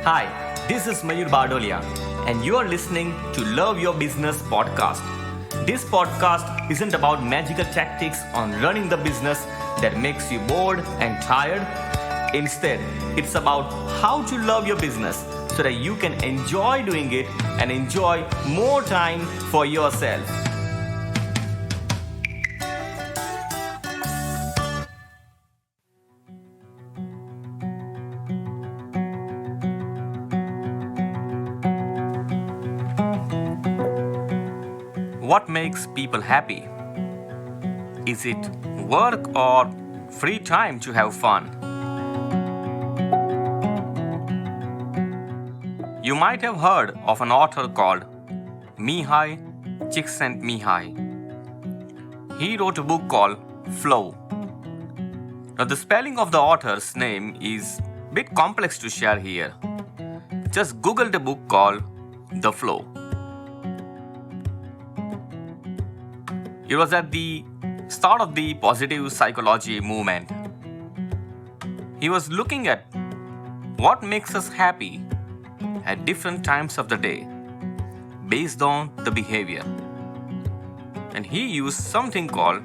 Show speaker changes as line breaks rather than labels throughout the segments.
Hi, this is Mayur Bardolia, and you are listening to Love Your Business podcast. This podcast isn't about magical tactics on running the business that makes you bored and tired. Instead, it's about how to love your business so that you can enjoy doing it and enjoy more time for yourself. What makes people happy? Is it work or free time to have fun? You might have heard of an author called Mihai Csikszentmihalyi. He wrote a book called Flow. Now, the spelling of the author's name is a bit complex to share here. Just Google the book called The Flow. It was at the start of the positive psychology movement. He was looking at what makes us happy at different times of the day based on the behavior. And he used something called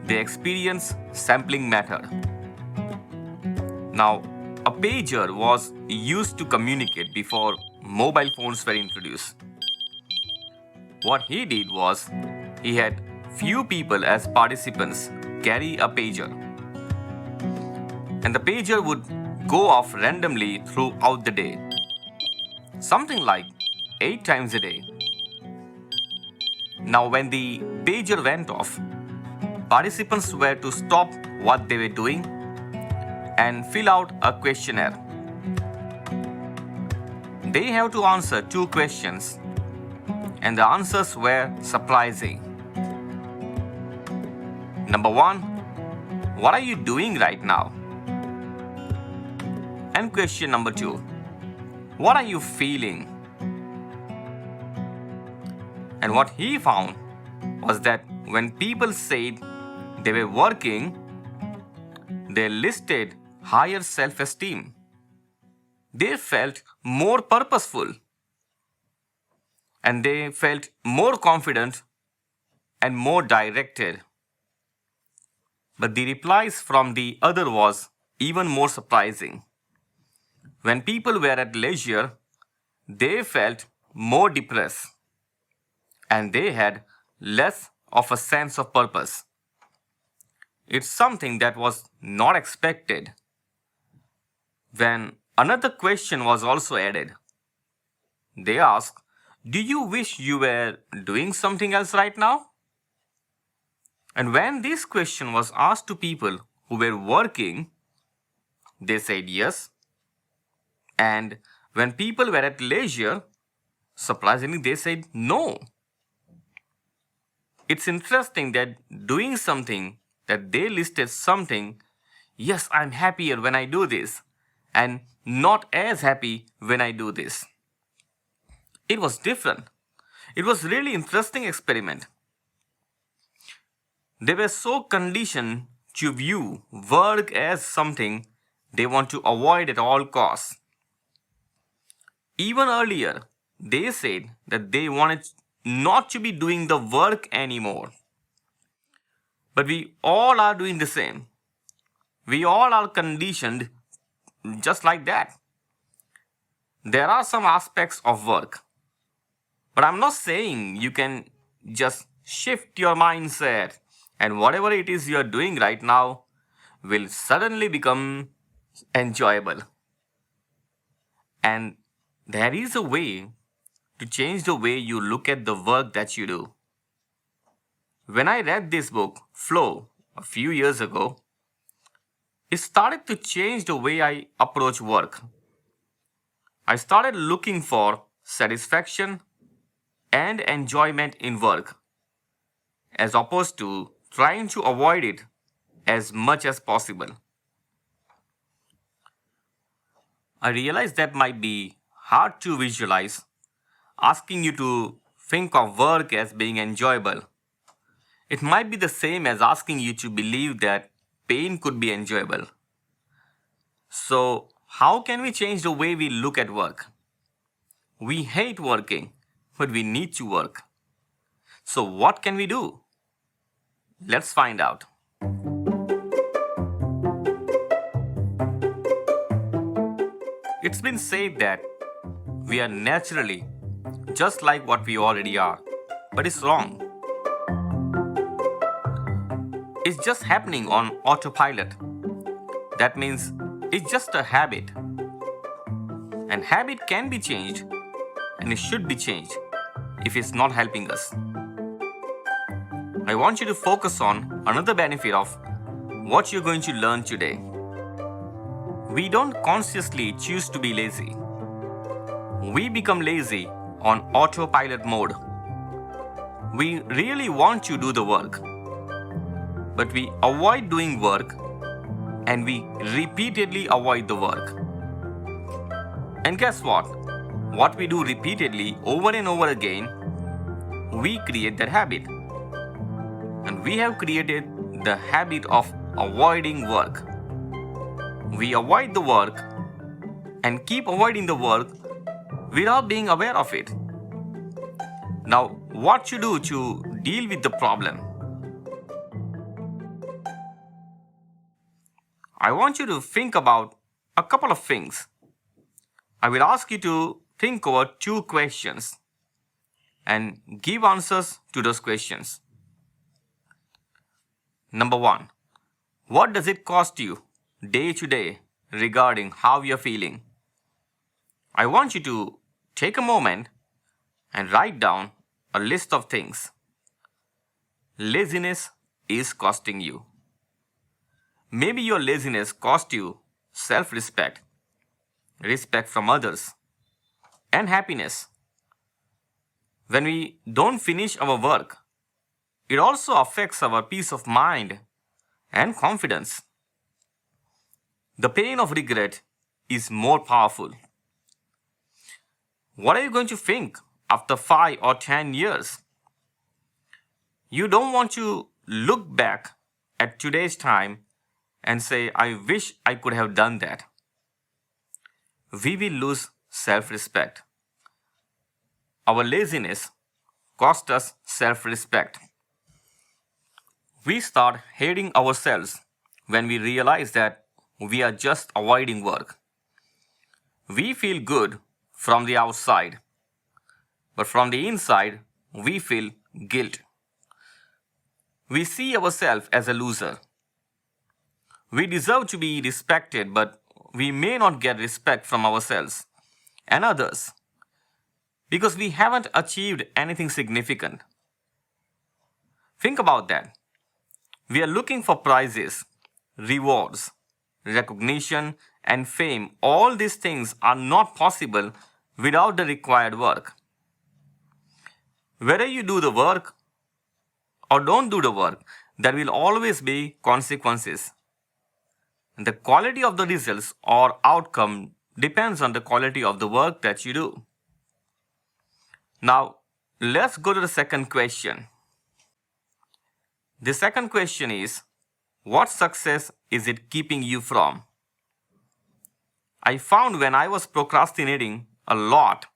the experience sampling method. Now, a pager was used to communicate before mobile phones were introduced. What he did was he had few people as participants carry a pager, and the pager would go off randomly throughout the day, something like 8 times a day. Now, when the pager went off, participants were to stop what they were doing and fill out a questionnaire. They have to answer 2 questions, and the answers were surprising. Number 1, what are you doing right now? And question number 2, what are you feeling? And what he found was that when people said they were working, they listed higher self-esteem. They felt more purposeful, and they felt more confident and more directed. But the replies from the other was even more surprising. When people were at leisure, they felt more depressed, and they had less of a sense of purpose. It's something that was not expected. When another question was also added, they asked, do you wish you were doing something else right now? And when this question was asked to people who were working, they said yes. And when people were at leisure, surprisingly, they said no. It's interesting that doing something that they listed something, yes, I'm happier when I do this, and not as happy when I do this. It was different. It was really interesting experiment. They were so conditioned to view work as something they want to avoid at all costs. Even earlier, they said that they wanted not to be doing the work anymore. But we all are doing the same. We all are conditioned just like that. There are some aspects of work, but I'm not saying you can just shift your mindset and whatever it is you are doing right now will suddenly become enjoyable. And there is a way to change the way you look at the work that you do. When I read this book, Flow, a few years ago, it started to change the way I approach work. I started looking for satisfaction and enjoyment in work, as opposed to trying to avoid it as much as possible. I realize that might be hard to visualize, asking you to think of work as being enjoyable. It might be the same as asking you to believe that pain could be enjoyable. So, How can we change the way we look at work? We hate working, but we need to work. So, what can we do? Let's find out. It's been said that we are naturally just like what we already are, but it's wrong. It's just happening on autopilot. That means it's just a habit. And habit can be changed, and it should be changed if it's not helping us. I want you to focus on another benefit of what you're going to learn today. We don't consciously choose to be lazy. We become lazy on autopilot mode. We really want to do the work, but we avoid doing work and we repeatedly avoid the work. And guess what? What we do repeatedly over and over again, we create that habit. And we have created the habit of avoiding work. We avoid the work and keep avoiding the work without being aware of it. Now, what to do to deal with the problem? I want you to think about a couple of things. I will ask you to think over 2 questions and give answers to those questions. Number 1, what does it cost you day to day regarding how you're feeling? I want you to take a moment and write down a list of things. Laziness is costing you. Maybe your laziness cost you self-respect, respect from others, and happiness. When we don't finish our work, it also affects our peace of mind and confidence. The pain of regret is more powerful. What are you going to think after 5 or 10 years? You don't want to look back at today's time and say, I wish I could have done that. We will lose self-respect. Our laziness costs us self-respect. We start hating ourselves when we realize that we are just avoiding work. We feel good from the outside, but from the inside, we feel guilt. We see ourselves as a loser. We deserve to be respected, but we may not get respect from ourselves and others because we haven't achieved anything significant. Think about that. We are looking for prizes, rewards, recognition, and fame. All these things are not possible without the required work. Whether you do the work or don't do the work, there will always be consequences. And the quality of the results or outcome depends on the quality of the work that you do. Now, let's go to the second question. The second question is, what success is it keeping you from? I found when I was procrastinating a lot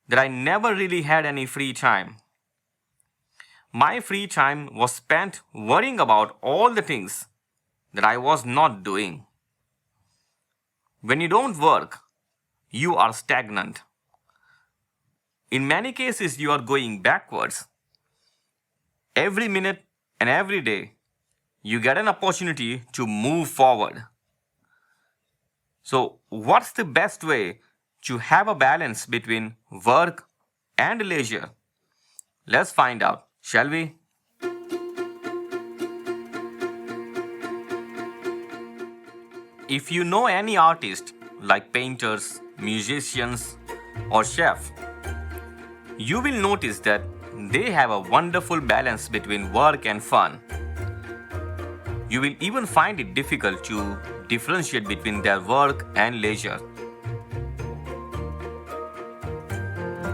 that I never really had any free time. My free time was spent worrying about all the things that I was not doing. When you don't work, you are stagnant. In many cases, you are going backwards. Every minute and every day, you get an opportunity to move forward. So, what's the best way to have a balance between work and leisure? Let's find out, shall we? If you know any artist like painters, musicians, or chef, you will notice that they have a wonderful balance between work and fun. You will even find it difficult to differentiate between their work and leisure.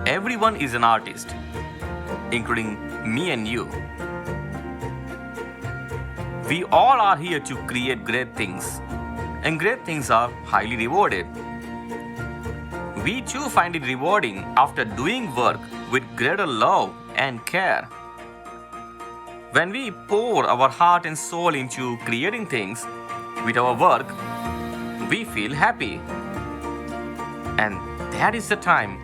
Everyone is an artist, including me and you. We all are here to create great things. and great things are highly rewarded. We too find it rewarding after doing work with greater love and care. When we pour our heart and soul into creating things with our work, we feel happy. And that is the time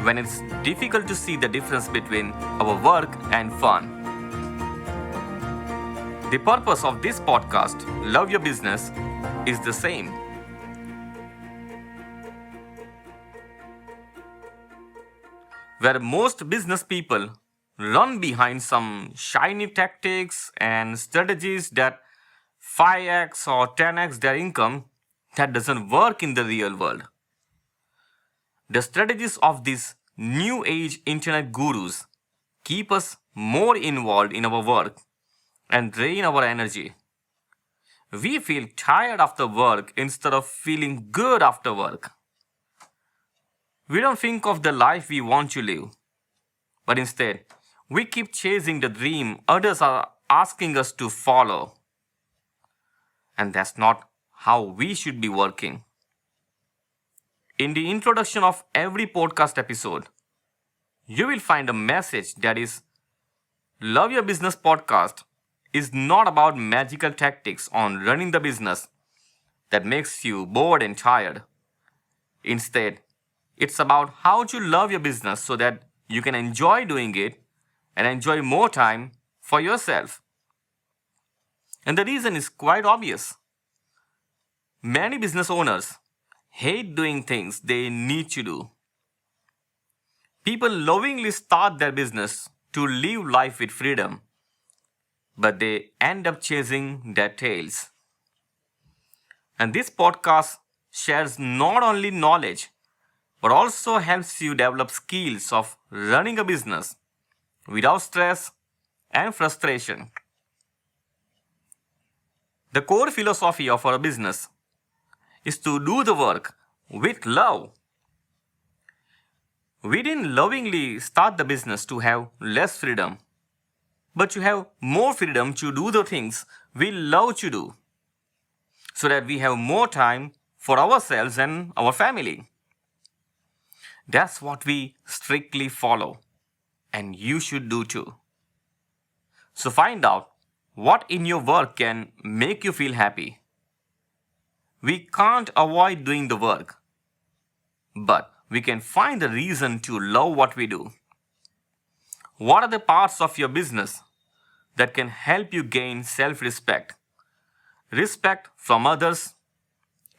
when it's difficult to see the difference between our work and fun. The purpose of this podcast, Love Your Business, is the same. Where most business people run behind some shiny tactics and strategies that 5x or 10x their income, that doesn't work in the real world. The strategies of these new age internet gurus keep us more involved in our work and drain our energy. We feel tired after work instead of feeling good after work. We don't think of the life we want to live, but instead, we keep chasing the dream others are asking us to follow. And that's not how we should be working. In the introduction of every podcast episode, you will find a message that is Love Your Business podcast is not about magical tactics on running the business that makes you bored and tired. Instead, it's about how to love your business so that you can enjoy doing it and enjoy more time for yourself. And the reason is quite obvious. Many business owners hate doing things they need to do. People lovingly start their business to live life with freedom, but they end up chasing their tails. And this podcast shares not only knowledge, but also helps you develop skills of running a business without stress and frustration. The core philosophy of our business is to do the work with love. We didn't lovingly start the business to have less freedom, but to have more freedom to do the things we love to do, so that we have more time for ourselves and our family. That's what we strictly follow, and you should do too. So find out what in your work can make you feel happy. We can't avoid doing the work, but we can find the reason to love what we do. What are the parts of your business that can help you gain self-respect, respect from others,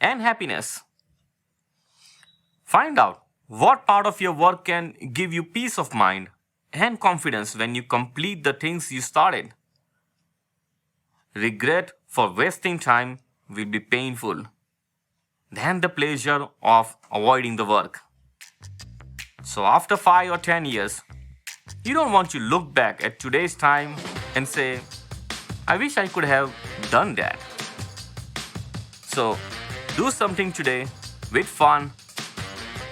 and happiness? Find out what part of your work can give you peace of mind and confidence when you complete the things you started. Regret for wasting time will be painful than the pleasure of avoiding the work. So after 5 or 10 years, you don't want to look back at today's time and say, I wish I could have done that. So do something today with fun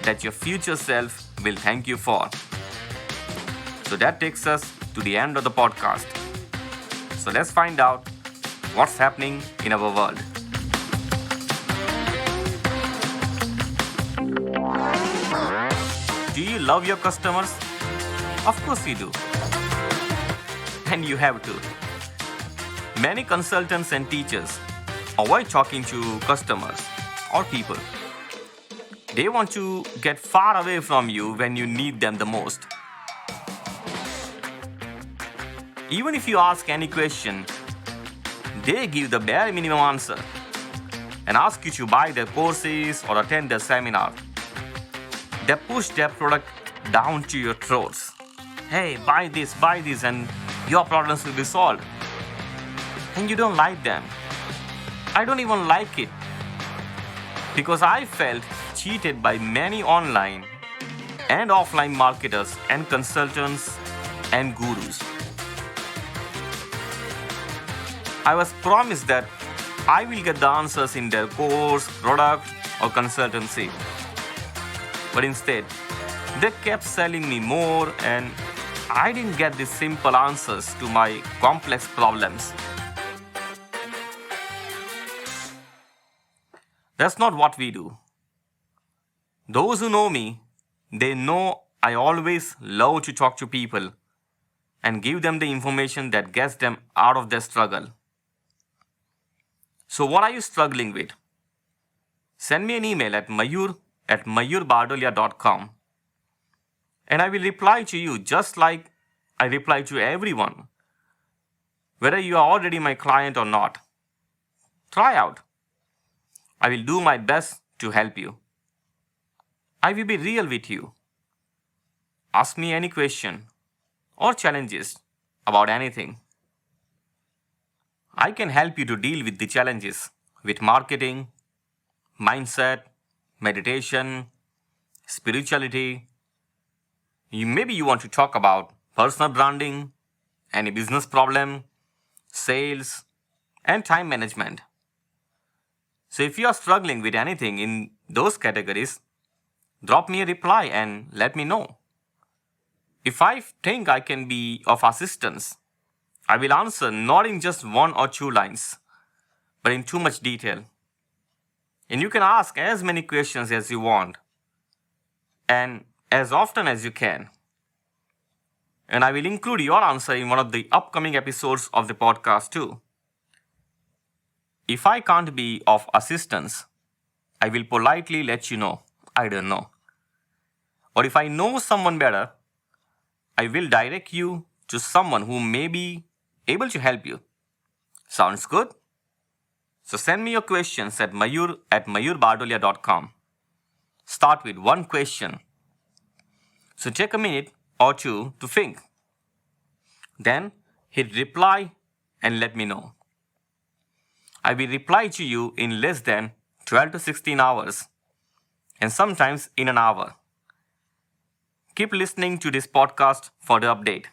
that your future self will thank you for. So that takes us to the end of the podcast. So let's find out what's happening in our world. Do you love your customers? Of course you do. And you have to. Many consultants and teachers avoid talking to customers or people. They want to get far away from you when you need them the most. Even if you ask any question, they give the bare minimum answer and ask you to buy their courses or attend their seminar. They push their product down to your throats. Hey, buy this, and your problems will be solved. And you don't like them. I don't even like it. Because I felt cheated by many online and offline marketers and consultants and gurus. I was promised that I will get the answers in their course, product, or consultancy. But instead, they kept selling me more and I didn't get the simple answers to my complex problems. That's not what we do. Those who know me, they know I always love to talk to people and give them the information that gets them out of their struggle. So what are you struggling with? Send me an email at mayur@mayurbardolia.com and I will reply to you just like I reply to everyone, whether you are already my client or not. Try out. I will do my best to help you. I will be real with you. Ask me any question or challenges about anything. I can help you to deal with the challenges with marketing, mindset, meditation, spirituality. Maybe you want to talk about personal branding, any business problem, sales, and time management. So if you are struggling with anything in those categories, drop me a reply and let me know. If I think I can be of assistance, I will answer not in just 1 or 2 lines, but in too much detail. And you can ask as many questions as you want and as often as you can. And I will include your answer in one of the upcoming episodes of the podcast too. If I can't be of assistance, I will politely let you know I don't know. Or if I know someone better, I will direct you to someone who may be able to help you. Sounds good? So send me your questions at mayur@mayurbardolia.com. Start with one question. So take a minute or two to think. Then hit reply and let me know. I will reply to you in less than 12 to 16 hours and sometimes in an hour. Keep listening to this podcast for the update.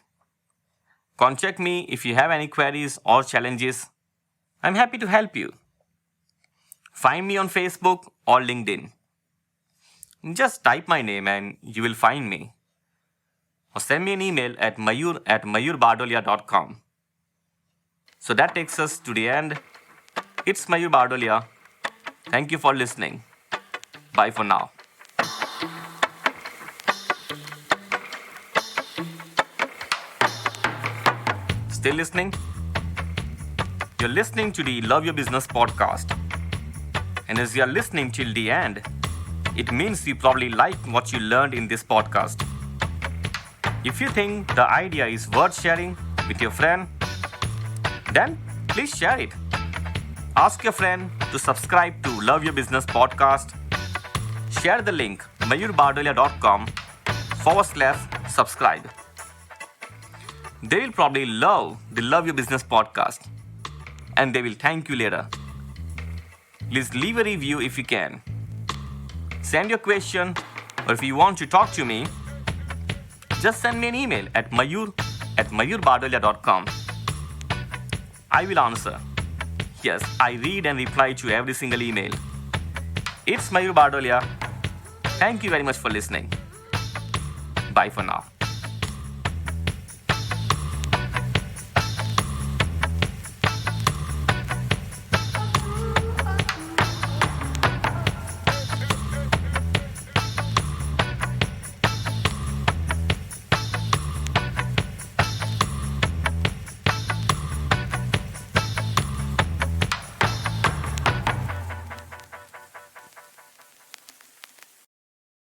Contact me if you have any queries or challenges. I'm happy to help you. Find me on Facebook or LinkedIn. Just type my name and you will find me. Or send me an email at mayur@mayurbardolia.com. So that takes us to the end. It's Mayur Bardolia. Thank you for listening. Bye for now. Still listening? You're listening to the Love Your Business podcast. And as you're listening till the end, it means you probably like what you learned in this podcast. If you think the idea is worth sharing with your friend, then please share it. Ask your friend to subscribe to Love Your Business podcast. Share the link mayurbardolia.com/subscribe. They will probably love the Love Your Business podcast and they will thank you later. Please leave a review if you can. Send your question or if you want to talk to me, just send me an email at mayur@mayurbardolia.com. I will answer. Yes, I read and reply to every single email. It's Mayur Bardolia. Thank you very much for listening. Bye for now.